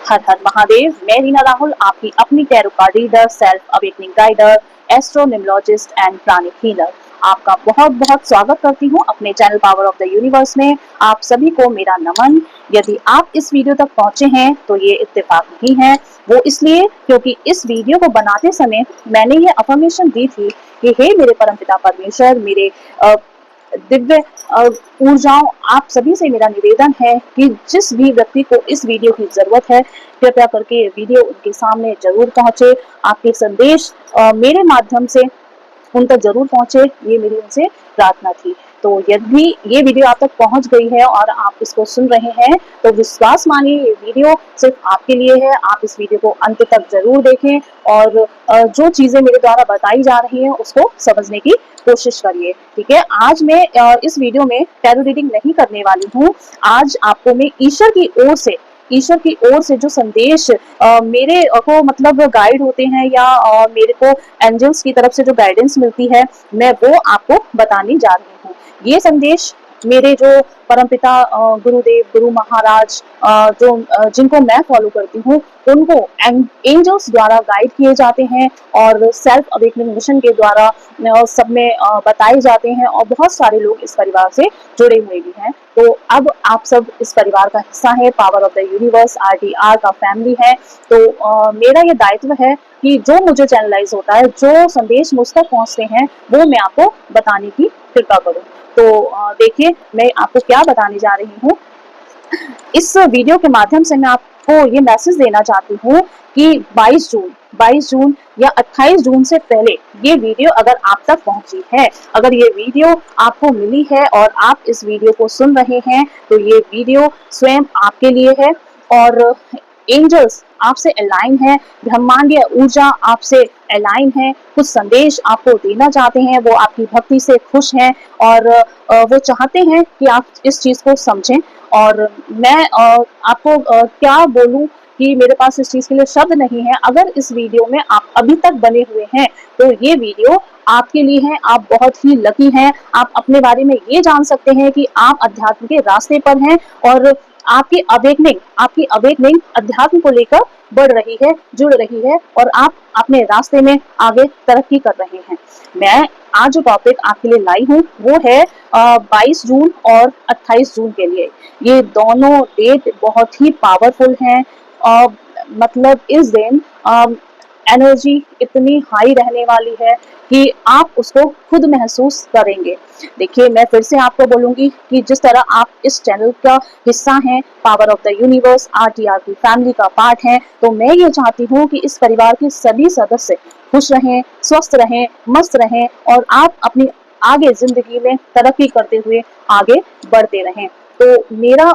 हर हर महादेव। मैं रीना राहुल, आपकी अपनी tarot card reader, self awakening guider, astronumerologist and pranic healer. आपका बहुत बहुत स्वागत करती हूँ अपने channel power of the universe में। आप सभी को मेरा नमन। यदि आप इस वीडियो तक पहुंचे हैं तो ये इत्तेफाक नहीं है, वो इसलिए क्योंकि इस वीडियो को बनाते समय मैंने ये अफर्मेशन दी थी कि हे मेरे परमपिता परमेश्वर, मेरे दिव्य ऊर्जाओं, आप सभी से मेरा निवेदन है कि जिस भी व्यक्ति को इस वीडियो की जरूरत है, कृपया करके ये वीडियो उनके सामने जरूर पहुंचे। आपके संदेश मेरे माध्यम से उन तक जरूर पहुंचे, ये मेरी उनसे प्रार्थना थी। तो यदि ये वीडियो आप तक पहुंच गई है और आप इसको सुन रहे हैं तो विश्वास मानिए ये वीडियो सिर्फ आपके लिए है। आप इस वीडियो को अंत तक जरूर देखें और जो चीजें मेरे द्वारा बताई जा रही हैं उसको समझने की कोशिश करिए। ठीक है, आज मैं इस वीडियो में टैरो रीडिंग नहीं करने वाली हूँ। आज आपको मैं ईश्वर की ओर से जो संदेश मेरे को मतलब गाइड होते हैं या मेरे को एंजल्स की तरफ से जो गाइडेंस मिलती है, मैं वो आपको बताने जा रही हूँ। ये संदेश मेरे जो परमपिता गुरुदेव, गुरु महाराज, जिनको मैं फॉलो करती हूँ, उनको एंजल्स द्वारा गाइड किए जाते हैं और सेल्फ अवेकनिंग मिशन के द्वारा सब में बताए जाते हैं और बहुत सारे लोग इस परिवार से जुड़े हुए भी हैं। तो अब आप सब इस परिवार का हिस्सा है, power of the universe RTR का फैमिली है। तो मेरा ये दायित्व है कि जो मुझे चैनलाइज होता है, जो संदेश मुझ तक पहुंचते हैं, वो मैं आपको बताने की कृपा करूं। तो देखिए मैं आपको क्या बताने जा रही हूँ। इस वीडियो के माध्यम से मैं आपको ये मैसेज देना चाहती हूँ कि 22 जून या 28 जून से पहले ये वीडियो अगर आप तक पहुंची है, अगर ये वीडियो आपको मिली है और आप इस वीडियो को सुन रहे हैं, तो ये वीडियो स्वयं आपके लिए है और एंजल्स आपसे अलाइन है, ब्रह्मांडीय ऊर्जा आपसे अलाइन है, कुछ संदेश आपको देना चाहते हैं, वो आपकी भक्ति से खुश हैं और वो चाहते हैं कि आप इस चीज को समझें। और मैं आपको क्या बोलूं कि मेरे पास इस चीज के लिए शब्द नहीं है। अगर इस वीडियो में आप अभी तक बने हुए हैं तो ये वीडियो आपके लिए है। आप बहुत ही लकी हैं। आप अपने बारे में ये जान सकते हैं कि आप अध्यात्म के रास्ते पर हैं और आपकी अवेकनिंग अध्यात्म को लेकर बढ़ रही है, जुड़ रही है और आप अपने रास्ते में आगे तरक्की कर रहे हैं। मैं आज जो टॉपिक आपके लिए लाई हूँ वो है 22 जून और 28 जून के लिए। ये दोनों डेट बहुत ही पावरफुल हैं। मतलब इस दिन एनर्जी इतनी हाई रहने वाली है कि आप उसको खुद महसूस करेंगे। देखिए मैं फिर से आपको बोलूंगी कि जिस तरह आप इस चैनल का हिस्सा हैं, power of the universe RTR की फैमिली का पार्ट हैं, तो मैं ये चाहती हूँ कि इस परिवार के सभी सदस्य खुश रहें, स्वस्थ रहें, मस्त रहें और आप अपनी आगे जिंदगी में तरक्की करते हुए आगे बढ़ते रहें। तो मेरा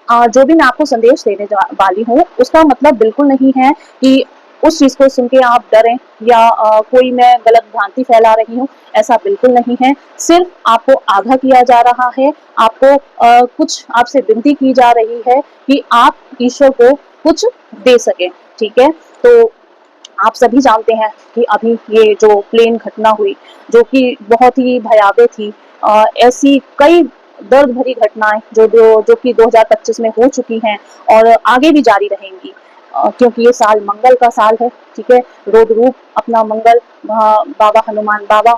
जो भी मैं आपको संदेश देने वाली हूँ उसका मतलब बिल्कुल नहीं है कि उस चीज को सुन के आप डरें या कोई मैं गलत भ्रांति फैला रही हूँ, ऐसा बिल्कुल नहीं है। सिर्फ आपको आगाह किया जा रहा है, आपको कुछ आपसे विनती की जा रही है कि आप ईश्वर को कुछ दे सके। ठीक है, तो आप सभी जानते हैं कि अभी ये जो प्लेन घटना हुई जो कि बहुत ही भयावह थी, ऐसी कई दर्द भरी घटनाएं जो कि 2025 में हो चुकी हैं और आगे भी जारी रहेंगी, क्योंकि ये साल मंगल का साल है। ठीक है, रोद रूप अपना मंगल बाबा हनुमान बाबा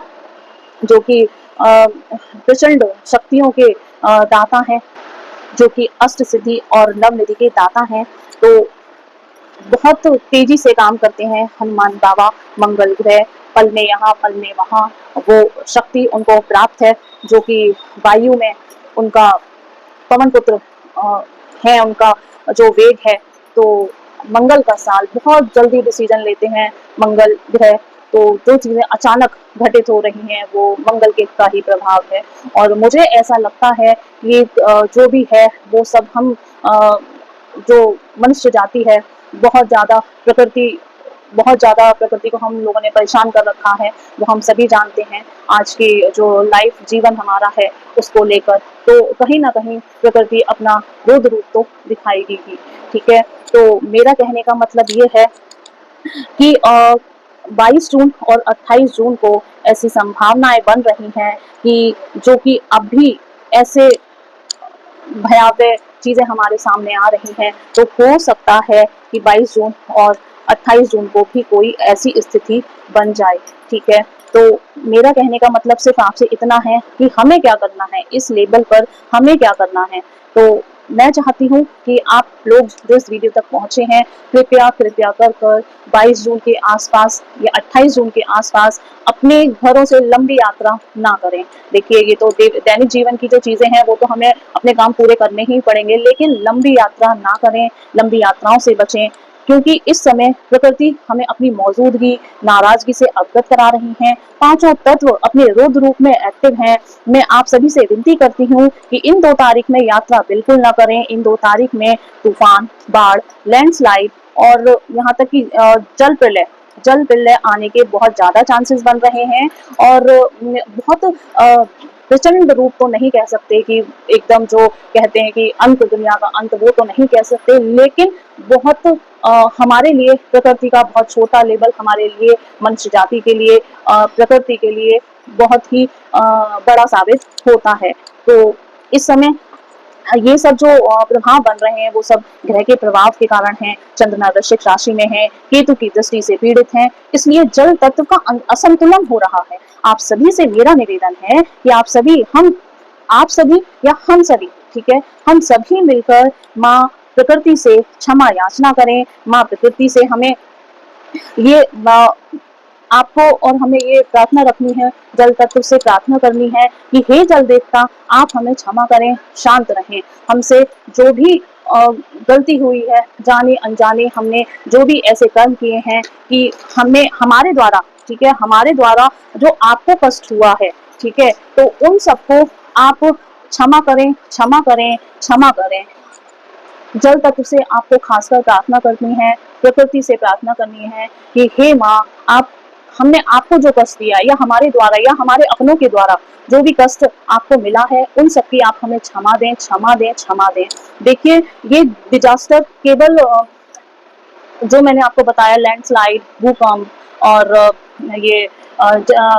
जो कि प्रचंड शक्तियों के दाता हैं, जो कि अष्ट सिद्धि और नव निधि के दाता हैं। तो बहुत तेजी से काम करते हैं हनुमान बाबा। मंगल ग्रह पल में यहाँ पल में वहाँ, वो शक्ति उनको प्राप्त है जो कि वायु में उनका पवन पुत्र है, उनका जो वेग है। तो मंगल का साल, बहुत जल्दी डिसीजन लेते हैं मंगल ग्रह। तो जो चीजें अचानक घटित हो रही हैं वो मंगल के का ही प्रभाव है और मुझे ऐसा लगता है कि जो भी है वो सब हम जो मनुष्य जाति है, बहुत ज्यादा प्रकृति को हम लोगों ने परेशान कर रखा है, वो हम सभी जानते हैं। आज की जो लाइफ जीवन हमारा है उसको लेकर तो कहीं ना कहीं प्रकृति अपना रुद्र रूप तो दिखाएगी ही। ठीक है, तो मेरा कहने का मतलब ये है कि 22 जून और 28 जून को ऐसी संभावनाएं बन रही हैं कि जो कि अब भी ऐसे भयावह चीजें हमारे सामने आ रही हैं, तो हो सकता है कि 22 जून और 28 जून को भी कोई ऐसी स्थिति बन जाए। ठीक है, तो मेरा कहने का मतलब सिर्फ आपसे इतना है कि हमें क्या करना है, इस लेवल पर हमें क्या करना है। तो मैं चाहती हूँ कि आप लोग जो इस वीडियो तक पहुंचे हैं, कृपया कृपया कर 22 जून के आसपास या 28 जून के आसपास अपने घरों से लंबी यात्रा ना करें। देखिए, ये तो दैनिक जीवन की जो चीजें हैं वो तो हमें अपने काम पूरे करने ही पड़ेंगे, लेकिन लंबी यात्रा ना करें, लंबी यात्राओं से बचें, क्योंकि इस समय प्रकृति हमें अपनी मौजूदगी, नाराजगी से अवगत करा रही है। पांचों तत्व अपने रुद्र रूप में एक्टिव हैं। मैं आप सभी से विनती करती हूँ कि इन 2 तारीख में यात्रा बिल्कुल ना करें। इन 2 तारीख में तूफान, बाढ़, लैंडस्लाइड और यहाँ तक कि जल प्रलय आने के बहुत ज्यादा चांसेस बन रहे हैं। और बहुत प्रचंड रूप तो नहीं कह सकते कि एकदम जो कहते हैं कि अंत, दुनिया का अंत, वो तो नहीं कह सकते, लेकिन बहुत हमारे लिए प्रकृति का बहुत छोटा लेवल, हमारे लिए, मनुष्य जाति के लिए, प्रकृति के लिए बहुत ही बड़ा साबित होता है। तो इस समय ये सब जो प्रभाव बन रहे हैं वो सब ग्रह के प्रभाव के कारण हैं। चंद्रमा वृश्चिक राशि में है, केतु की दृष्टि से पीड़ित हैं, इसलिए जल तत्व का असंतुलन हो रहा है। आप सभी से मेरा निवेदन है कि आप सभी या हम सभी, ठीक है, हम सभी मिलकर माँ प्रकृति से क्षमा याचना करें। माँ प्रकृति से हमें ये आपको और हमें ये प्रार्थना रखनी है, जल तत्व से प्रार्थना करनी है कि हे जल देवता, आप हमें क्षमा करें, शांत रहें। हमसे जो भी गलती हुई है, जाने अनजाने हमने जो भी ऐसे कर्म किए हैं कि हमने हमारे द्वारा, ठीक है, हमारे द्वारा जो आपको कष्ट हुआ है, ठीक है, तो उन सबको आप क्षमा करें, क्षमा करें, क्षमा करें। जल तत्व से आपको खासकर प्रार्थना करनी है, प्रकृति से प्रार्थना करनी है कि हे माँ, आप, हमने आपको जो कष्ट दिया या हमारे द्वारा या हमारे अपनों के द्वारा जो भी कष्ट आपको मिला है, उन सबकी आप हमें क्षमा दें, क्षमा दें, क्षमा दें। देखिए, ये डिजास्टर केवल जो मैंने आपको बताया, लैंडस्लाइड, भूकंप और ये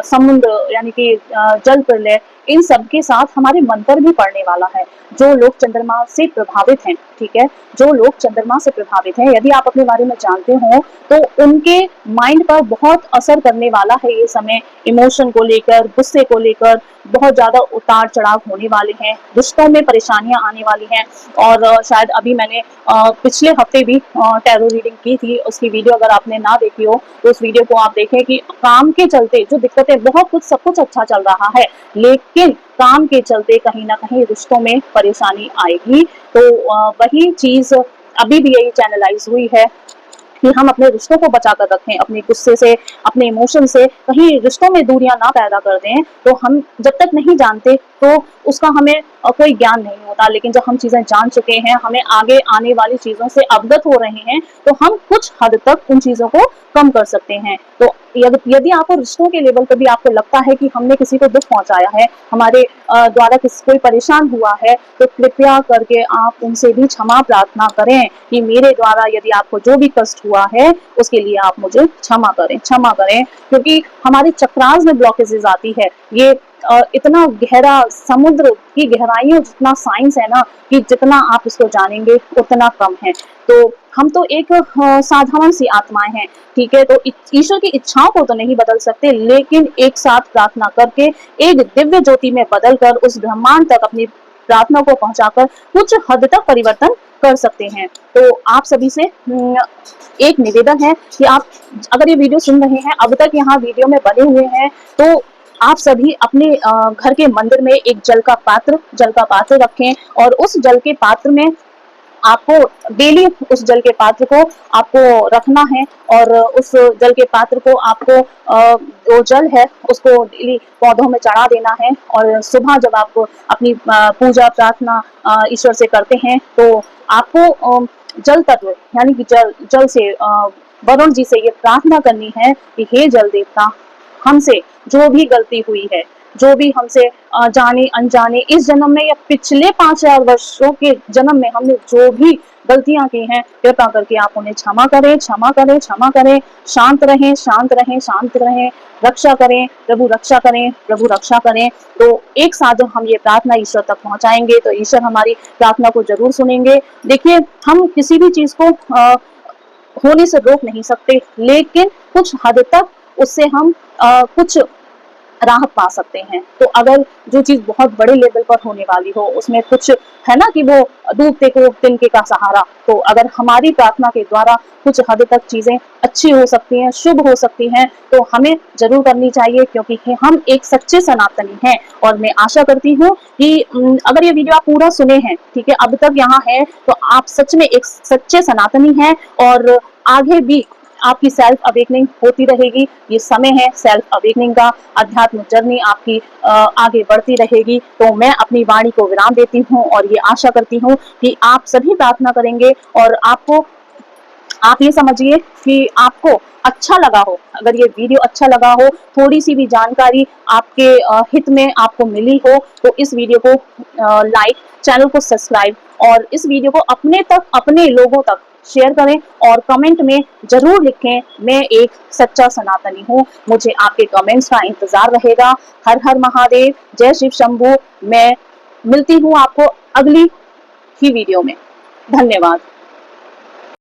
समुद्र यानी कि जल प्रलय, इन सब के साथ हमारे मन पर भी पड़ने वाला है। जो लोग चंद्रमा से प्रभावित हैं, ठीक है, जो लोग चंद्रमा से प्रभावित हैं, यदि आप अपने बारे में जानते हो तो उनके माइंड पर बहुत असर करने वाला है ये समय। इमोशन को लेकर, गुस्से को लेकर बहुत ज्यादा उतार चढ़ाव होने वाले हैं, रिश्तों में परेशानियां आने वाली हैं। और शायद अभी मैंने पिछले हफ्ते भी टैरो रीडिंग की थी, उसकी वीडियो अगर आपने ना देखी हो तो उस वीडियो को आप देखें कि काम के चलते जो दिक्कतें, बहुत कुछ, सब कुछ अच्छा चल रहा है, लेकिन काम के चलते कहीं ना कहीं रिश्तों में परेशानी आएगी। तो वही चीज अभी भी यही चैनलाइज हुई है कि हम अपने रिश्तों को बचा कर रखें, अपने गुस्से से, अपने इमोशन से कहीं रिश्तों में दूरियां ना पैदा कर दें। तो हम जब तक नहीं जानते तो उसका हमें कोई ज्ञान नहीं होता, लेकिन जब हम चीजें जान चुके हैं, हमें आगे आने वाली चीजों से अवगत हो रहे हैं, तो हम कुछ हद तक उन चीजों को कम कर सकते हैं। तो यदि आपको रिश्तों के लेवल पर भी आपको लगता है कि हमने किसी को दुख पहुंचाया है, हमारे द्वारा कोई परेशान हुआ है, तो कृपया करके आप उनसे भी क्षमा प्रार्थना करें कि मेरे द्वारा यदि आपको जो भी कष्ट हुआ है उसके लिए आप मुझे क्षमा करें, क्षमा करें। क्योंकि हमारे चक्रास में ब्लॉकेजेस आती है, ये इतना गहरा, समुद्र की गहराइयों जितना साइंस है ना, कि जितना आप इसको जानेंगे उतना कम है। तो हम तो एक साधारण सी आत्माएं हैं, ठीक है, तो ईश्वर की इच्छाओं को तो नहीं बदल सकते, लेकिन एक साथ प्रार्थना करके एक दिव्य ज्योति में बदल कर उस ब्रह्मांड तक अपनी प्रार्थना को पहुंचाकर कुछ हद तक परिवर्तन कर सकते हैं। तो आप सभी से एक निवेदन है कि आप अगर ये वीडियो सुन रहे हैं, अब तक यहाँ वीडियो में बने हुए हैं, तो आप सभी अपने घर के मंदिर में एक जल का पात्र रखें, और उस जल के पात्र में आपको डेली उस जल के पात्र को आपको रखना है, और उस जल के पात्र को आपको जो जल है उसको डेली पौधों में चढ़ा देना है। और सुबह जब आप अपनी पूजा प्रार्थना ईश्वर से करते हैं, तो आपको जल तत्व यानी कि जल से वरुण जी से ये प्रार्थना करनी है कि हे जल देवता, हमसे जो भी गलती हुई है, जो भी हमसे जाने अनजाने इस जन्म में या पिछले 5000 वर्षों के जन्म में हमने जो भी गलतियां की हैं, कृपा करके आप उन्हें क्षमा करें, क्षमा करें, क्षमा करें। शांत रहें, शांत रहें, शांत रहें। रक्षा करें, प्रभु रक्षा करें, प्रभु रक्षा करें। तो एक साथ जब हम ये प्रार्थना ईश्वर तक पहुंचाएंगे तो ईश्वर हमारी प्रार्थना को जरूर सुनेंगे। देखिए, हम किसी भी चीज को होने से रोक नहीं सकते, लेकिन कुछ हद तक उससे हम कुछ राहत पा सकते हैं। तो अगर जो चीज बहुत बड़े लेवल पर होने वाली हो, उसमें कुछ है ना कि वो डूबते को तिनके का सहारा, तो अगर हमारी प्रार्थना के द्वारा कुछ हद तक चीजें अच्छी हो सकती हैं, शुभ हो सकती हैं, तो हमें जरूर करनी चाहिए, क्योंकि हम एक सच्चे सनातनी हैं। और मैं आशा करती हूँ कि अगर ये वीडियो आप पूरा सुने हैं, ठीक है, अब तक यहाँ है, तो आप सच में एक सच्चे सनातनी हैं और आगे भी आपकी सेल्फ अवेकनिंग होती रहेगी। ये समय है सेल्फ अवेकनिंग का, अध्यात्म जर्नी आपकी आगे बढ़ती रहेगी। तो मैं अपनी वाणी को विराम देती हूँ और ये आशा करती हूँ कि आप सभी प्रार्थना करेंगे और आप ये समझिए कि आपको अच्छा लगा हो, अगर ये वीडियो अच्छा लगा हो, थोड़ी सी भी जानकारी आपके हित में आपको मिली हो, तो इस वीडियो को लाइक, चैनल को सब्सक्राइब और इस वीडियो को अपने लोगों तक शेयर करें और कमेंट में जरूर लिखें, मैं एक सच्चा सनातनी हूँ। मुझे आपके कमेंट्स का इंतजार रहेगा। हर हर महादेव, जय शिव शंभू। मैं मिलती हूँ आपको अगली ही वीडियो में। धन्यवाद।